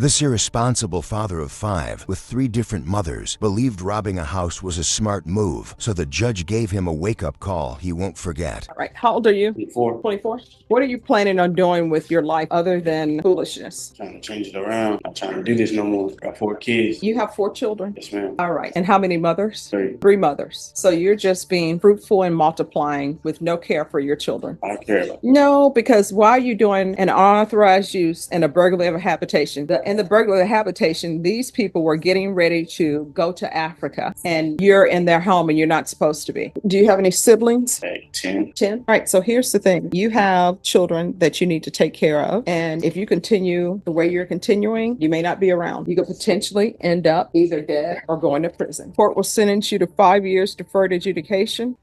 This irresponsible father of 5 with 3 different mothers believed robbing a house was a smart move, so the judge gave him a wake-up call he won't forget. All right. How old are you? 24. 24. What are you planning on doing with your life other than foolishness? Trying to change it around. Not trying to do this no more. Got 4 kids. You have 4 children? Yes, ma'am. All right. And how many mothers? 3. 3 mothers. So you're just being fruitful and multiplying with no care for your children. I don't care about No, because why are you doing an unauthorized use and a burglary of a habitation? In the burglary of a habitation, these people were getting ready to go to Africa and you're in their home and you're not supposed to be. Do you have any siblings? 10. 10. All right. So here's the thing. You have children that you need to take care of. And if you continue the way you're continuing, you may not be around. You could potentially end up either dead or going to prison. Court will sentence you to 5 years deferred adjudication.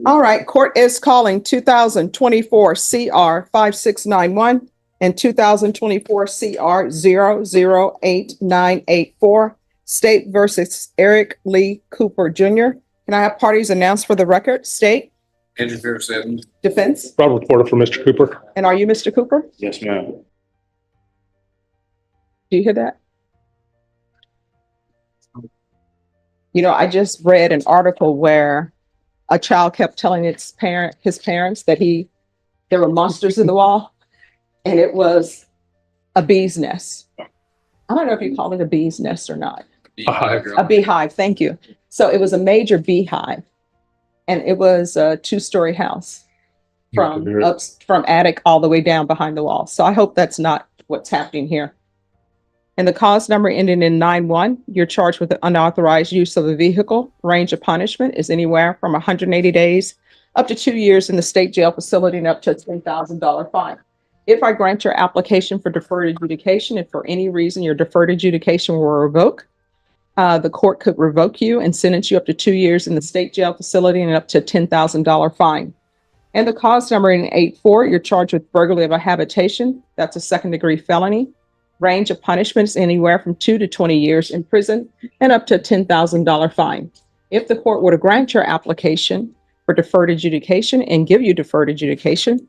All right. Court is calling 2024 CR 5691 and 2024 CR 008984, State versus Eric Lee Cooper Jr. Can I have parties announced for the record? State. Andrew Fair 7. Defense. Robert Porter for Mr. Cooper. And are you Mr. Cooper? Yes, ma'am. Do you hear that? You know, I just read an article where a child kept telling his parents that there were monsters in the wall, and it was a bee's nest. I don't know if you call it a bee's nest or not. A beehive, thank you. So it was a major beehive, and it was a 2-story house from attic all the way down behind the wall. So I hope that's not what's happening here. And the cause number ending in 91, you're charged with the unauthorized use of a vehicle. Range of punishment is anywhere from 180 days up to 2 years in the state jail facility and up to a $10,000 fine. If I grant your application for deferred adjudication, if for any reason your deferred adjudication will revoke, the court could revoke you and sentence you up to 2 years in the state jail facility and up to a $10,000 fine. And the cause number in 84, you're charged with burglary of a habitation. That's a 2nd-degree felony. Range of punishment is anywhere from 2 to 20 years in prison and up to a $10,000 fine. If the court were to grant your application for deferred adjudication and give you deferred adjudication,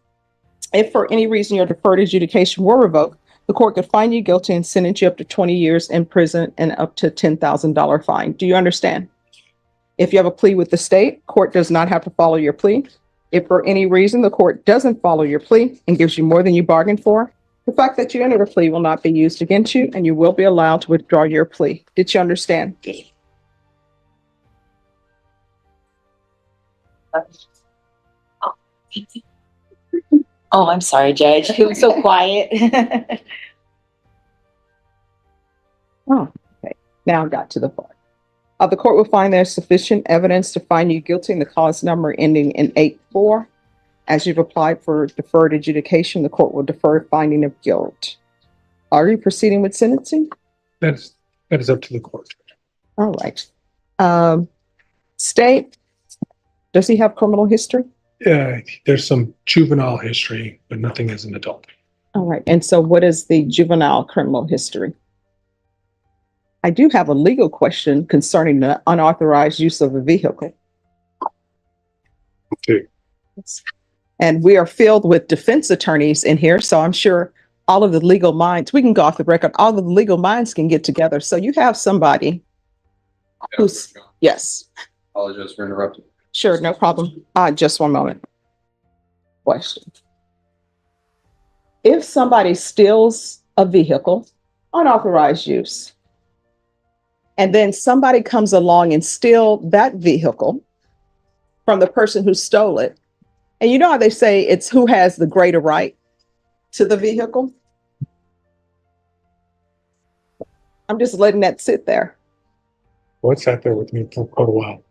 if for any reason your deferred adjudication were revoked, the court could find you guilty and sentence you up to 20 years in prison and up to a $10,000 fine. Do you understand? If you have a plea with the state, court does not have to follow your plea. If for any reason the court doesn't follow your plea and gives you more than you bargained for, the fact that you entered a plea will not be used against you and you will be allowed to withdraw your plea. Did you understand? Yes. Oh, I'm sorry, Judge. He was so quiet. Oh, okay. Now I got to the part. The court will find there's sufficient evidence to find you guilty in the cause number ending in 84. As you've applied for deferred adjudication, the court will defer finding of guilt. Are you proceeding with sentencing? That is up to the court. All right. State, does he have criminal history? There's some juvenile history, but nothing as an adult. All right. And so what is the juvenile criminal history? I do have a legal question concerning the unauthorized use of a vehicle. Okay. And we are filled with defense attorneys in here, so I'm sure all of the legal minds, we can go off the record, all of the legal minds can get together. So you have somebody who's, yes. Apologize for interrupting. Sure, no problem. Just one moment. Question. If somebody steals a vehicle, unauthorized use, and then somebody comes along and steal that vehicle from the person who stole it, and you know how they say it's who has the greater right to the vehicle? I'm just letting that sit there. What's sat there with me for quite a while?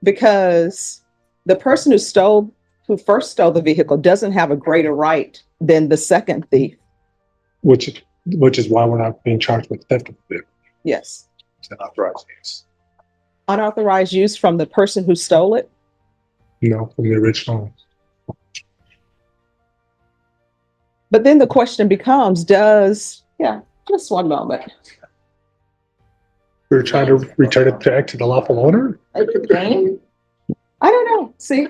Because the person who first stole the vehicle doesn't have a greater right than the second thief. Which is why we're not being charged with theft of the vehicle. Yes. It's unauthorized use. Unauthorized use from the person who stole it? No, from the original. But then the question becomes, just one moment. We're trying to return it back to the lawful owner? I don't know. See,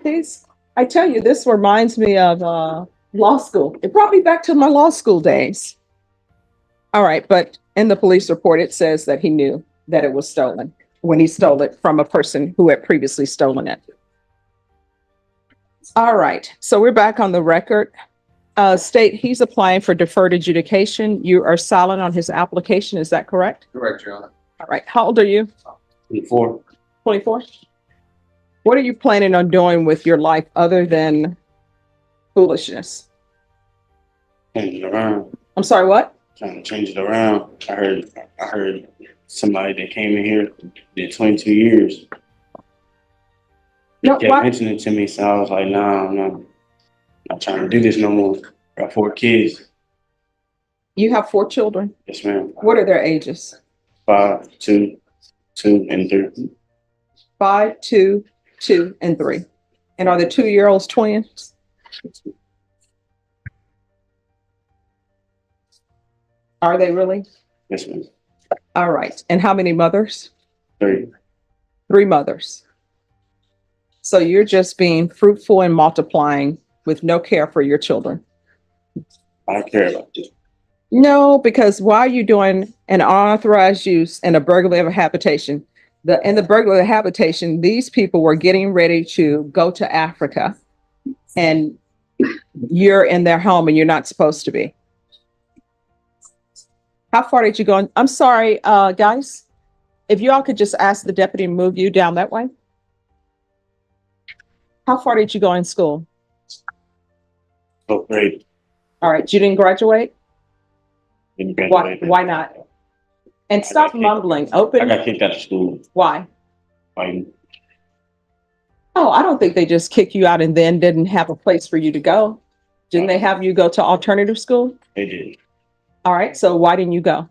I tell you, this reminds me of law school. It brought me back to my law school days. All right, but In the police report, it says that he knew that it was stolen when he stole it from a person who had previously stolen it. All right, so we're back on the record. State he's applying for deferred adjudication. You are silent on his application, is that correct? Correct, Your Honor. All right, how old are you? 24. 24? What are you planning on doing with your life other than foolishness? Change it around. I'm sorry, what? Trying to change it around. I heard somebody that came in here did 22 years. No, Kept why? mentioning it to me, so I was like, no, no. Not trying to do this no more. Got 4 kids. You have 4 children. Yes, ma'am. What are their ages? 5, 2, 2, and 3. 5, 2, 2, and 3. And are the 2-year-olds twins? Are they really? Yes, ma'am. All right. And how many mothers? 3. 3 mothers. So you're just being fruitful and multiplying with no care for your children. I don't care about this. No, because why are you doing an unauthorized use and a burglary of a habitation? In the burglary of a habitation, these people were getting ready to go to Africa, and you're in their home and you're not supposed to be. How far did you go? I'm sorry, guys. If you all could just ask the deputy to move you down that way. How far did you go in school? 12th grade. All right, you didn't graduate? Didn't Why, graduate. why not? And stop mumbling. I Open. got kicked out of school. Why? Like, Oh, I don't think they just kick you out and then didn't have a place for you to go. Didn't they have you go to alternative school? they did. All right, so why didn't you go?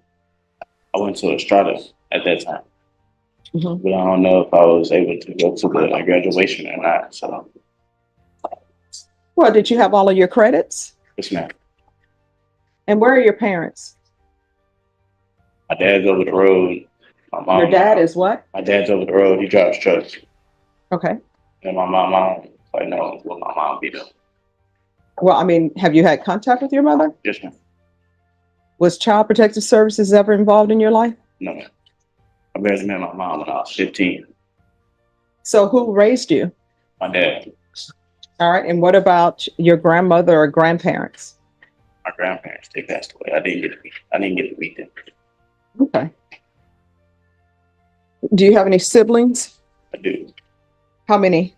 I went to Estrada at that time, Mhm. but I don't know if I was able to go to the graduation or not. So, Well, did you have all of your credits? yes, ma'am. And where are your parents? My dad's over the road. My mom. Your dad is what? My dad's over the road. He drives trucks. Okay. And my mom, like, no, will my mom be there? Well, I mean, have you had contact with your mother? Yes, ma'am. Was Child Protective Services ever involved in your life? No, ma'am. I barely met my mom when I was 15. So who raised you? My dad, All right. And what about your grandmother or grandparents? my grandparents, they passed away. I didn't get to meet them. Okay. Do you have any siblings? I do. How many?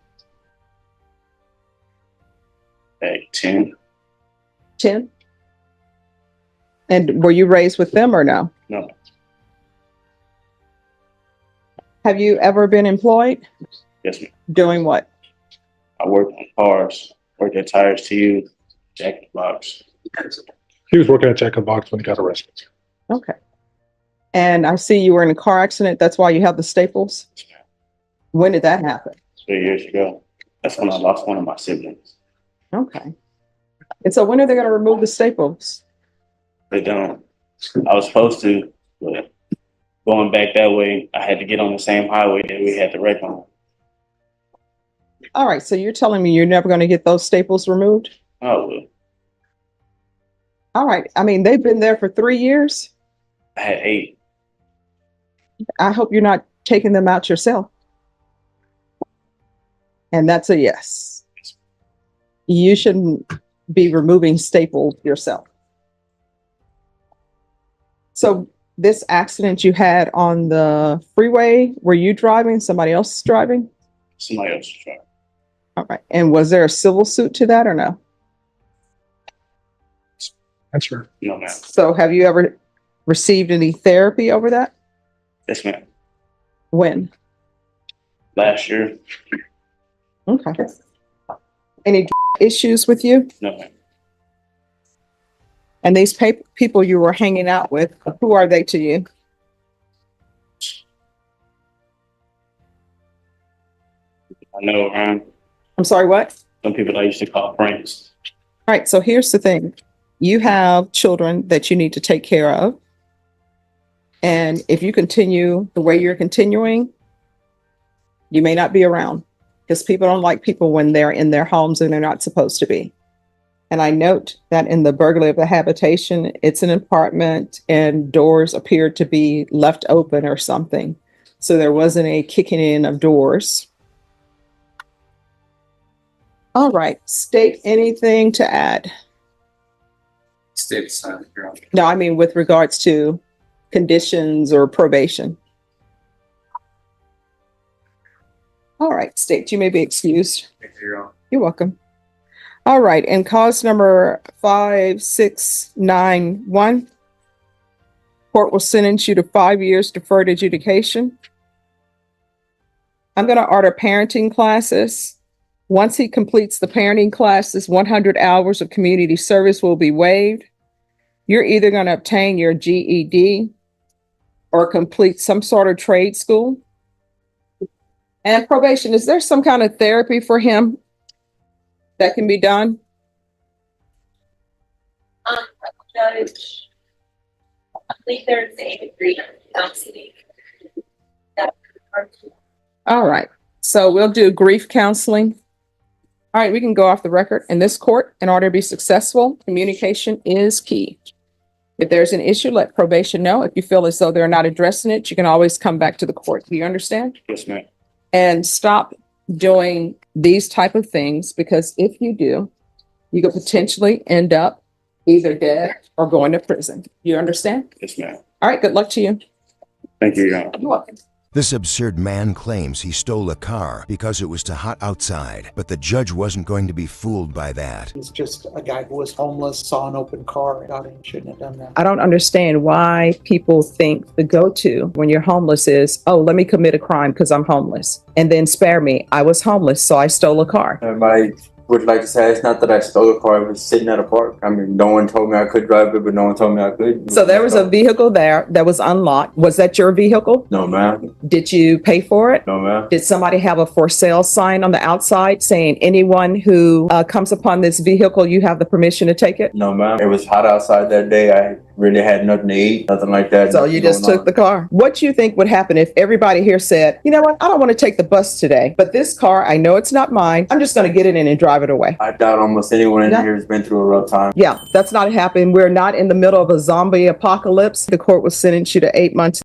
Like 10. 10? And were you raised with them or no? No, Have you ever been employed? yes, ma'am. Doing what? I worked on cars, worked at Tires to You, Jack in the Box. He was working at Jack in the Box when he got arrested. Okay. And I see you were in a car accident. That's why you have the staples. Yes, ma'am. When did that happen? 3 years ago. That's when I lost one of my siblings. Okay. And so when are they going to remove the staples? They don't. I was supposed to, but going back that way, I had to get on the same highway that we had the wreck on. All right. So you're telling me you're never going to get those staples removed? Oh, well, All right. I mean, they've been there for 3 years. I had 8. I hope you're not taking them out yourself. And that's a yes. You shouldn't be removing staples yourself. So this accident you had on the freeway, were you driving? Somebody else driving? Somebody else's truck. All right. And was there a civil suit to that or no? Answer. No, ma'am. So have you ever received any therapy over that? Yes, ma'am. When? Last year. Okay. Any issues with you? No, ma'am. And these people you were hanging out with, who are they to you? I know around I'm sorry, what? some people I used to call friends. All right, so here's the thing. You have children that you need to take care of. And if you continue the way you're continuing, you may not be around because people don't like people when they're in their homes and they're not supposed to be. And I note that in the burglary of the habitation, it's an apartment and doors appeared to be left open or something. So there wasn't a kicking in of doors. All right, state anything to add? Stay silent, Your Honor. No, I mean with regards to conditions or probation. All right, state, you may be excused. Thank you, Your Honor. You're welcome. All right, and cause number 5691. Court will sentence you to 5 years deferred adjudication. I'm going to order parenting classes. Once he completes the parenting classes, 100 hours of community service will be waived. You're either going to obtain your GED or complete some sort of trade school. And probation, is there some kind of therapy for him that can be done? Judge, I think there's a degree counseling. All right, so we'll do grief counseling. All right, we can go off the record. In this court, in order to be successful, communication is key. If there's an issue, let probation know. If you feel as though they're not addressing it, you can always come back to the court. Do you understand? Yes, ma'am. And stop doing these type of things, because if you do, you could potentially end up either dead or going to prison. You understand? Yes, ma'am. All right, good luck to you. Thank you, Your Honor. You're welcome. This absurd man claims he stole a car because it was too hot outside, but the judge wasn't going to be fooled by that. He's just a guy who was homeless, saw an open car, and thought he shouldn't have done that. I don't understand why people think the go-to when you're homeless is, oh, let me commit a crime because I'm homeless. And then spare me. I was homeless, so I stole a car. Everybody would like to say it's not that I stole a car, I was sitting at a park. I mean, no one told me I could drive it, but no one told me I could. So there was a vehicle there that was unlocked. Was that your vehicle? No, ma'am. Did you pay for it? No, ma'am. Did somebody have a for sale sign on the outside saying anyone who comes upon this vehicle, you have the permission to take it? No, ma'am. It was hot outside that day. I really had nothing to eat, nothing like that. So you just took the car. What do you think would happen if everybody here said, you know what, I don't want to take the bus today, but this car, I know it's not mine. I'm just going to get it in and drive it away. I doubt almost anyone in No. here has been through a rough time. Yeah, that's not happening. We're not in the middle of a zombie apocalypse. The court will sentence you to 8 months